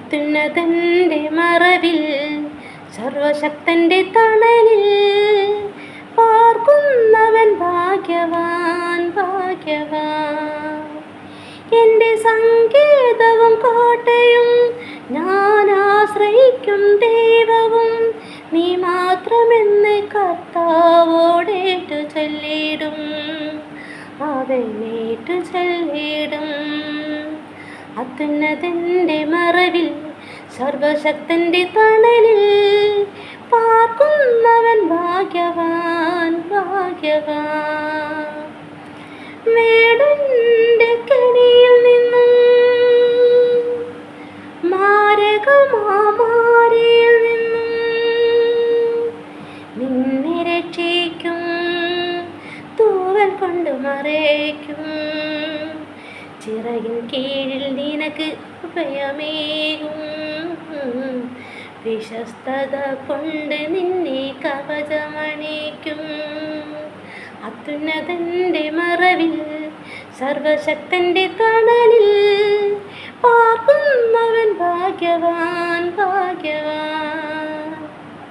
അത്യുന്നതൻ്റെ മറവിൽ സർവശക്തൻ്റെ തണലിൽ പാർക്കുന്നവൻ ഭാഗ്യവാൻ ഭാഗ്യവാൻ. എൻ്റെ സങ്കേതവും കോട്ടയും ഞാൻ ആശ്രയിക്കും ദൈവവും നീ മാത്രമെന്ന് കർത്താവോടേറ്റു ചൊല്ലിടും അവനേറ്റു ചൊല്ലിടും. അത്യുന്നതൻ്റെ മറവിൽ സർവശക്തൻ്റെ തണലിൽ പാർക്കുന്നവൻ ഭാഗ്യവാൻ ഭാഗ്യവാൻ. വേടൻ്റെ കെണിയിൽ നിന്നും മാരകമാരിയിൽ നിന്നും നിന്നെ രക്ഷിക്കും തൂവൽ കൊണ്ട് മറയ്ക്കും. ചിറകിൻ കീഴിൽ നിനക്ക് ഭയമേകും വിശ്വസ്തത കൊണ്ട് നിന്നെ കവചമണിക്കും. അത്യുന്നതൻ്റെ മറവിൽ സർവശക്തൻ്റെ തണലിൽ പാർക്കുന്നവൻ ഭാഗ്യവാൻ ഭാഗ്യവാൻ.